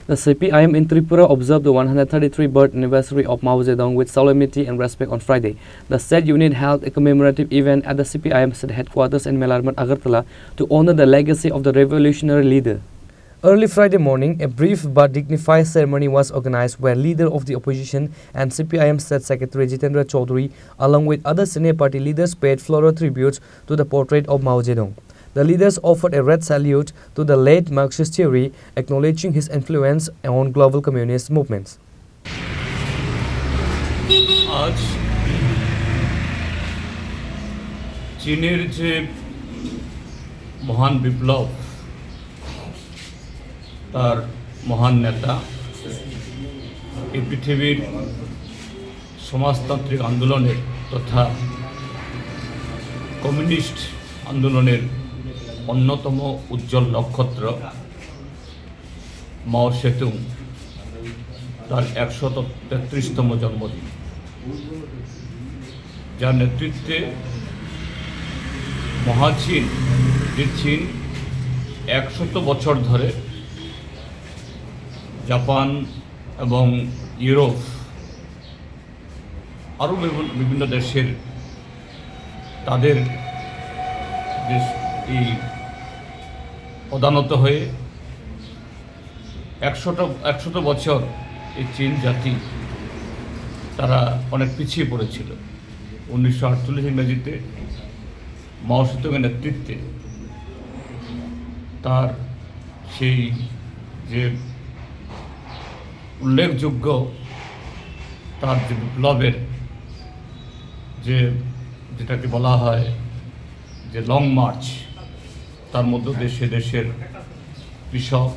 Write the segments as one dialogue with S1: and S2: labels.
S1: The CPIM in Tripura observed the 133rd birth anniversary of Mao Zedong with solemnity and respect on Friday. The state unit held a commemorative event at the CPIM state headquarters in Melarmat, Agartala to honor the legacy of the revolutionary leader. Early Friday morning, a brief but dignified ceremony was organized where leader of the opposition and CPIM State Secretary Jitendra Chaudhary, along with other senior party leaders, paid floral tributes to the portrait of Mao Zedong. The leaders offered a red salute to the late Marxist theory, acknowledging his influence on global communist movements.
S2: आज चीनेर जे महान विप्लव तार महान नेता এই পৃথিবীর সমাজতান্ত্রিক আন্দোলনের তথা কমিউনিস্ট আন্দোলনের অন্যতম উজ্জ্বল নক্ষত্র মাও সেতুং তার ১৩৩তম জন্মদিন, যার নেতৃত্বে মহাচীন যে চীন ১০০ বছর ধরে জাপান এবং ইউরোপ আরও বিভিন্ন দেশের তাদের এই প্রধানত হয়ে ১০০ বছর এই চীন জাতি তারা অনেক পিছিয়ে পড়েছিল। ১৯৪৮ ইংরেজিতে মাও সেতুংয়ের নেতৃত্বে তার সেই যে উল্লেখযোগ্য তার যে বিপ্লবের যেটাকে বলা হয় যে লং মার্চ, তার মধ্যে দেশের কৃষক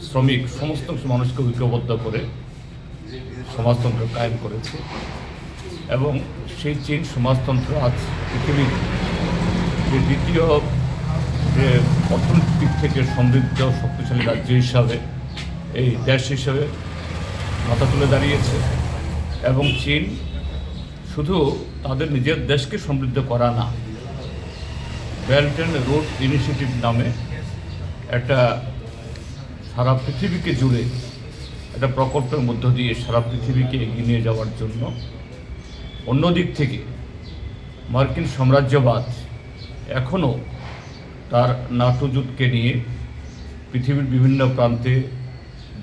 S2: শ্রমিক সমস্ত মানুষকে ঐক্যবদ্ধ করে সমাজতন্ত্র কায়েম করেছে এবং সেই চীন সমাজতন্ত্র আজ পৃথিবীর যে দ্বিতীয় যে অর্থনৈতিক থেকে সমৃদ্ধ শক্তিশালী রাজ্য হিসাবে এই দেশ হিসাবে মাথা তুলে দাঁড়িয়েছে। এবং চীন শুধু তাদের নিজের দেশকে সমৃদ্ধ করা না, বেল্ট অ্যান্ড রোড ইনিশিয়েটিভ নামে একটা সারা পৃথিবীকে জুড়ে একটা প্রকল্পের মধ্য দিয়ে সারা পৃথিবীকে এগিয়ে নিয়ে যাওয়ার জন্য, অন্যদিক থেকে মার্কিন সাম্রাজ্যবাদ এখনও তার নাটো জোটকে নিয়ে পৃথিবীর বিভিন্ন প্রান্তে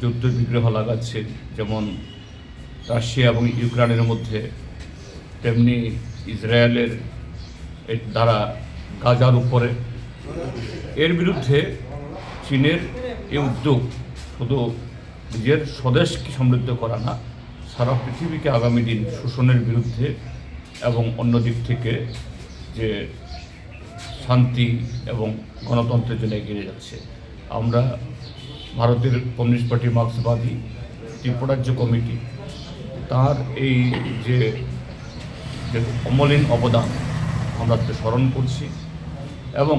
S2: যুদ্ধ বিগ্রহ লাগাচ্ছে, যেমন রাশিয়া এবং ইউক্রেনের মধ্যে, তেমনি ইসরায়েলের দ্বারা গাজার উপরে। এর বিরুদ্ধে চীনের এই উদ্যোগ শুধু নিজের স্বদেশকে সমৃদ্ধ করা না, সারা পৃথিবীকে আগামী দিন শোষণের বিরুদ্ধে এবং অন্যদিক থেকে যে শান্তি এবং গণতন্ত্রের জন্য এগিয়ে যাচ্ছে। আমরা ভারতের কমিউনিস্ট পার্টি মার্ক্সবাদী ত্রিপুরাজ্য কমিটি তার এই যে অমলিন অবদান আমরা স্মরণ করছি এবং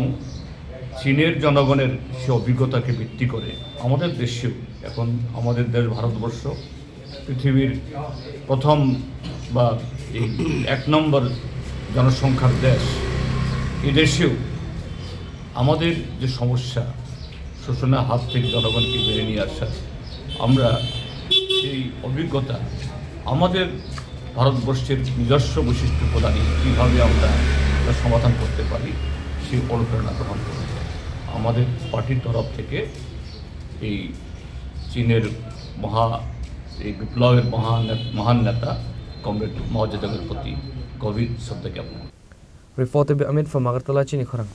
S2: চীনের জনগণের সে অভিজ্ঞতাকে ভিত্তি করে আমাদের দেশেও এখন আমাদের দেশ ভারতবর্ষ পৃথিবীর প্রথম বা এই ১ নম্বর জনসংখ্যার দেশ, এই দেশেও আমাদের যে সমস্যা শোষণের হাত থেকে জনগণকে বেড়ে নিয়ে আসা, আমরা সেই অভিজ্ঞতা আমাদের ভারতবর্ষের নিজস্ব বৈশিষ্ট্য প্রদানে কীভাবে আমরা তার সমাধান করতে পারি সেই অনুপ্রেরণা গ্রহণ করতে আমাদের পার্টির তরফ থেকে এই চীনের এই বিপ্লবের মহান নেতা কমরেড মাও জেদংয়ের প্রতি গভীর শ্রদ্ধা জ্ঞাপন।
S1: Reported by Amit from Agartala, Chini Khorang.